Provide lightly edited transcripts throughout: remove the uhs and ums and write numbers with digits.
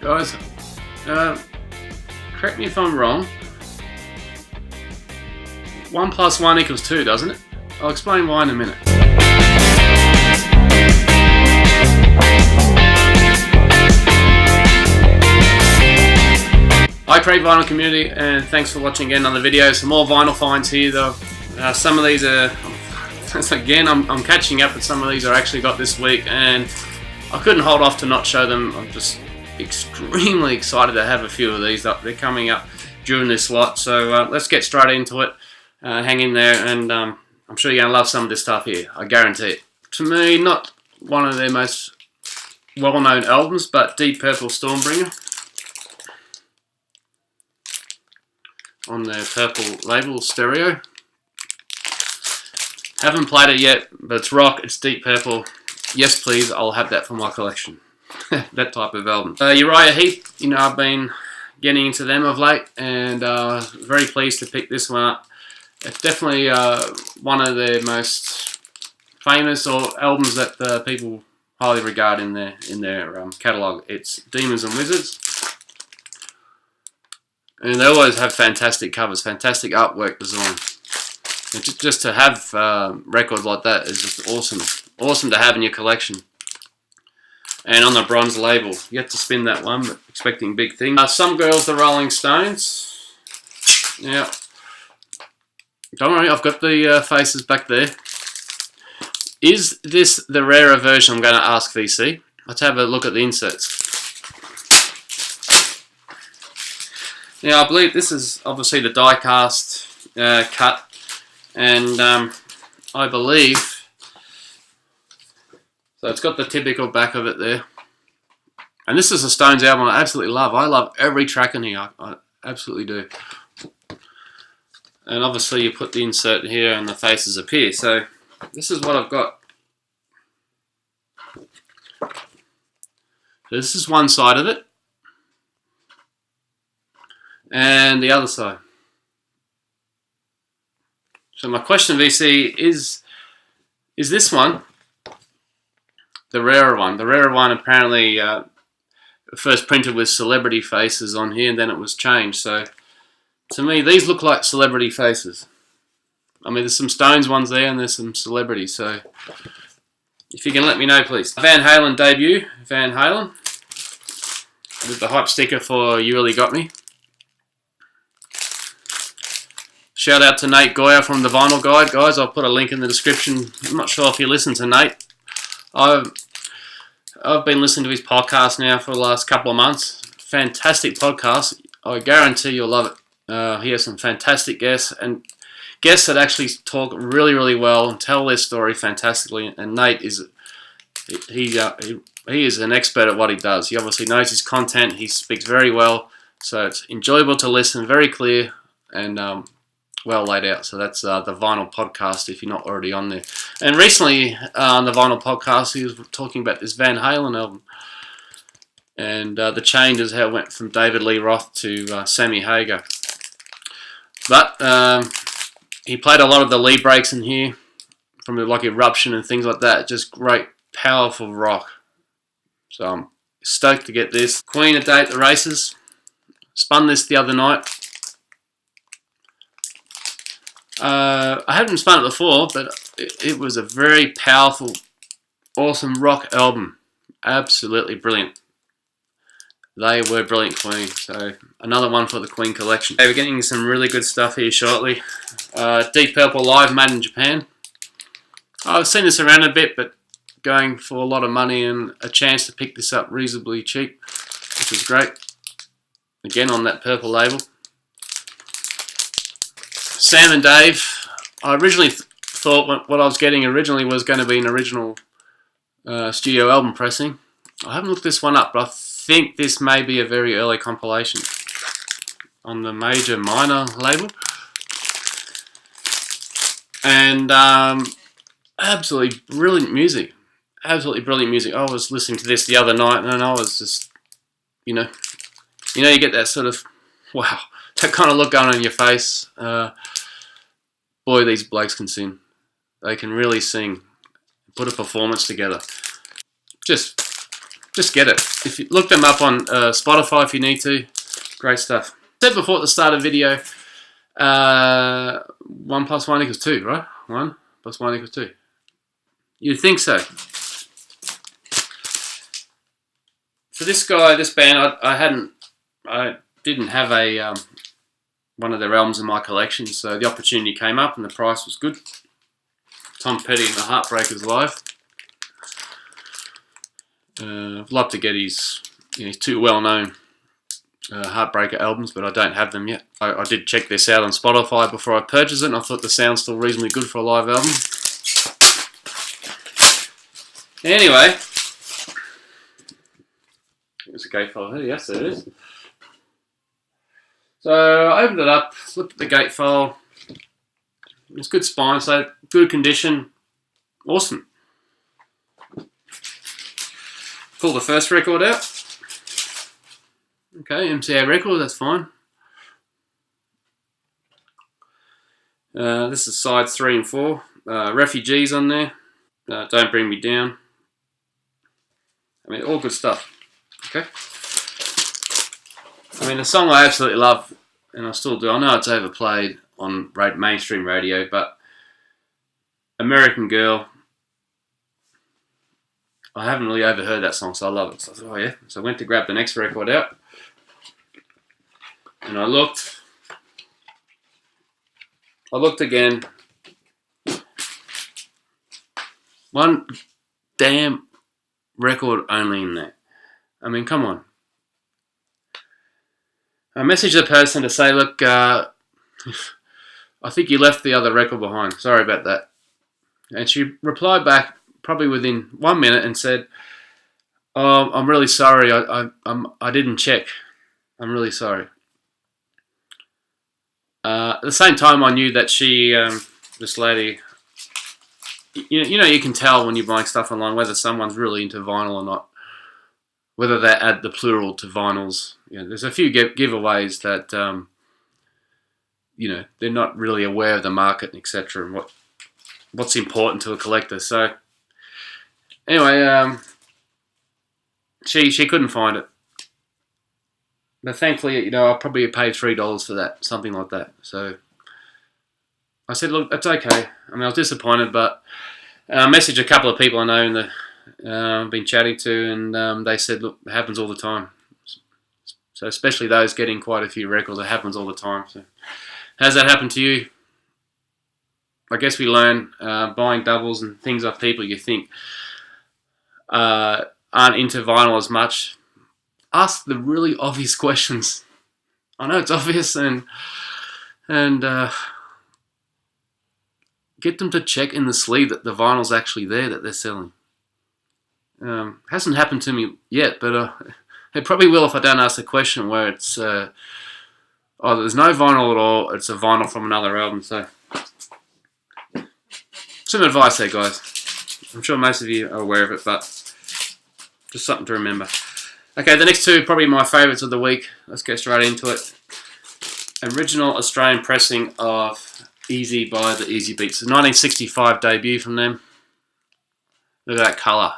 Guys, correct me if I'm wrong. 1 + 1 = 2, doesn't it? I'll explain why in a minute. Hi Create Vinyl community, and thanks for watching again on the video. Some more vinyl finds here though. Some of these are, again, I'm catching up, but some of these are actually got this week, and I couldn't hold off to not show them. I'm just extremely excited to have a few of these up. They're coming up during this lot, so let's get straight into it. Hang in there, and I'm sure you're going to love some of this stuff here, I guarantee it. To me, not one of their most well-known albums, but Deep Purple Stormbringer on their purple label stereo. Haven't played it yet, but it's rock, it's Deep Purple. Yes please, I'll have that for my collection. That type of album. Uriah Heep, you know, I've been getting into them of late, and very pleased to pick this one up. It's definitely one of their most famous albums that people highly regard in their catalogue. It's Demons and Wizards. And they always have fantastic covers, fantastic artwork design. And just to have records like that is just awesome. Awesome to have in your collection. And on the bronze label, yet to spin that one, but expecting big things. Some Girls, the Rolling Stones. Yeah. Don't worry, I've got the faces back there. Is this the rarer version? I'm going to ask VC. Let's have a look at the inserts. Now, I believe this is obviously the die-cast cut, and I believe, so it's got the typical back of it there. And this is a Stones album I absolutely love. I love every track in here, I absolutely do. And obviously you put the insert here and the faces appear. So this is what I've got. So this is one side of it. And the other side. So my question, VC, is this one the rarer one? The rarer one apparently first printed with celebrity faces on here, and then it was changed. So to me, these look like celebrity faces. I mean, there's some Stones ones there, and there's some celebrities. So if you can let me know, please. Van Halen debut, Van Halen, with the hype sticker for You Really Got Me. Shout out to Nate Goyer from the Vinyl Guide, guys. I'll put a link in the description. I'm not sure if you listen to Nate. I've been listening to his podcast now for the last couple of months. Fantastic podcast. I guarantee you'll love it. He has some fantastic guests, and guests that actually talk really, really well and tell their story fantastically. And Nate is he is an expert at what he does. He obviously knows his content. He speaks very well, so it's enjoyable to listen. Very clear and well laid out. So that's the Vinyl Podcast, if you're not already on there. And recently on the Vinyl Podcast, he was talking about this Van Halen album and the changes, how it went from David Lee Roth to Sammy Hagar. But he played a lot of the lead breaks in here, from like Eruption and things like that. Just great, powerful rock. So I'm stoked to get this. Queen A Day at the Races. Spun this the other night. I hadn't spun it before, but it was a very powerful, awesome rock album. Absolutely brilliant. They were brilliant, Queen. So another one for the Queen collection. Okay, we're getting some really good stuff here shortly. Deep Purple Live, made in Japan. I've seen this around a bit, but going for a lot of money and a chance to pick this up reasonably cheap, which is great. Again, on that purple label. Sam and Dave. I originally thought what I was getting originally was going to be an original studio album pressing. I haven't looked this one up, but I think this may be a very early compilation on the Major Minor label. And absolutely brilliant music. Absolutely brilliant music. I was listening to this the other night, and I was just, you know, you get that sort of, wow, that kind of look going on in your face. Boy, these blokes can sing. They can really sing, put a performance together. Just just get it. If you look them up on Spotify if you need to. Great stuff. I said before at the start of the video, 1 + 1 = 2, right? 1 + 1 = 2. You'd think so. So this guy, this band, I didn't have a one of their albums in my collection, so the opportunity came up and the price was good. Tom Petty and the Heartbreakers live. I'd love to get his, his 2 well-known Heartbreaker albums, but I don't have them yet. I did check this out on Spotify before I purchased it, and I thought the sound's still reasonably good for a live album. Anyway, there's a gate file here. Yes, there it is. So I opened it up, looked at the gate file. It's good spine, so good condition. Awesome. Pull the first record out. Okay, MCA record, that's fine. This is sides 3 and 4. Refugees on there. Don't Bring Me Down. I mean, all good stuff. Okay. I mean, a song I absolutely love, and I still do. I know it's overplayed on mainstream radio, but American Girl, I haven't really overheard that song, so I love it. So I thought, oh yeah. So I went to grab the next record out, and I looked again. One damn record only in there. I mean, come on. I messaged the person to say, look, I think you left the other record behind. Sorry about that. And she replied back probably within 1 minute and said, oh, I'm really sorry. I didn't check. I'm really sorry. At the same time, I knew that she, this lady, you can tell when you're buying stuff online whether someone's really into vinyl or not. Whether they add the plural to vinyls. There's a few giveaways that, they're not really aware of the market, etc. and what's important to a collector. So, anyway, she couldn't find it. But thankfully, I probably paid $3 for that, something like that. So, I said, look, that's okay. I mean, I was disappointed, but I messaged a couple of people I know in the I've been chatting to, and they said, look, it happens all the time. So especially those getting quite a few records, it happens all the time. So has that happened to you? I guess we learn buying doubles and things off people you think aren't into vinyl as much. Ask the really obvious questions. I know it's obvious, and get them to check in the sleeve that the vinyl's actually there that they're selling. Hasn't happened to me yet, but it probably will if I don't ask the question where it's there's no vinyl at all, it's a vinyl from another album. So some advice there, guys. I'm sure most of you are aware of it, but just something to remember. Okay, the next two probably my favourites of the week. Let's get straight into it. Original Australian pressing of Easy by the Easybeats. The 1965 debut from them. Look at that colour.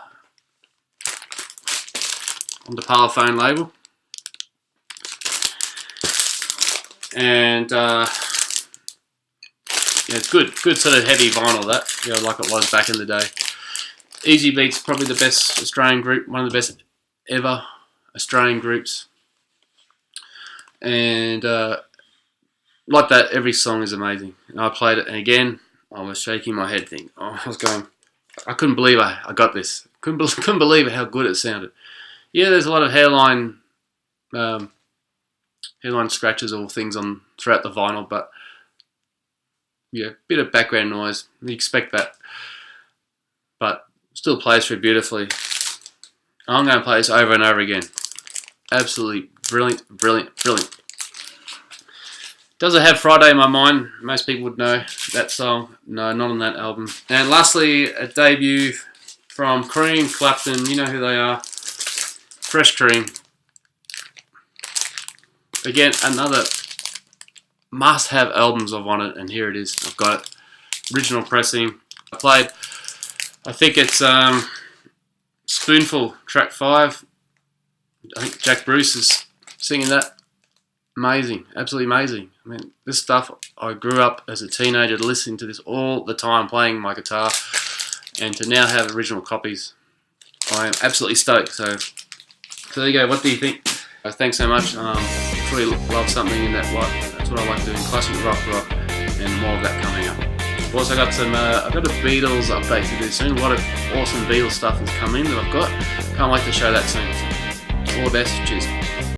On the Parlophone label. And it's good sort of heavy vinyl, that, like it was back in the day. Easybeats, probably the best Australian group, one of the best ever Australian groups. And like that, every song is amazing. And I played it, and again, I was shaking my head thinking, I was going, I couldn't believe I got this. Couldn't believe how good it sounded. Yeah, there's a lot of hairline scratches or things on throughout the vinyl, but yeah, bit of background noise. You expect that, but still plays through beautifully. I'm going to play this over and over again. Absolutely brilliant, brilliant, brilliant. Does it have Friday in my mind? Most people would know that song. No, not on that album. And lastly, a debut from Cream, Clapton. You know who they are. Fresh Cream. Again, another must-have albums I've wanted, and here it is. I've got it. Original pressing. I think it's Spoonful, track 5. I think Jack Bruce is singing that. Amazing, absolutely amazing. I mean, this stuff, I grew up as a teenager listening to this all the time, playing my guitar, and to now have original copies, I am absolutely stoked. So there you go. What do you think? Thanks so much. Truly love something in that light. That's what I like doing, classic rock, and more of that coming up. I've also got some, I've got a Beatles update to do soon. A lot of awesome Beatles stuff has come in that I've got. Can't wait to show that soon. All the best. Cheers.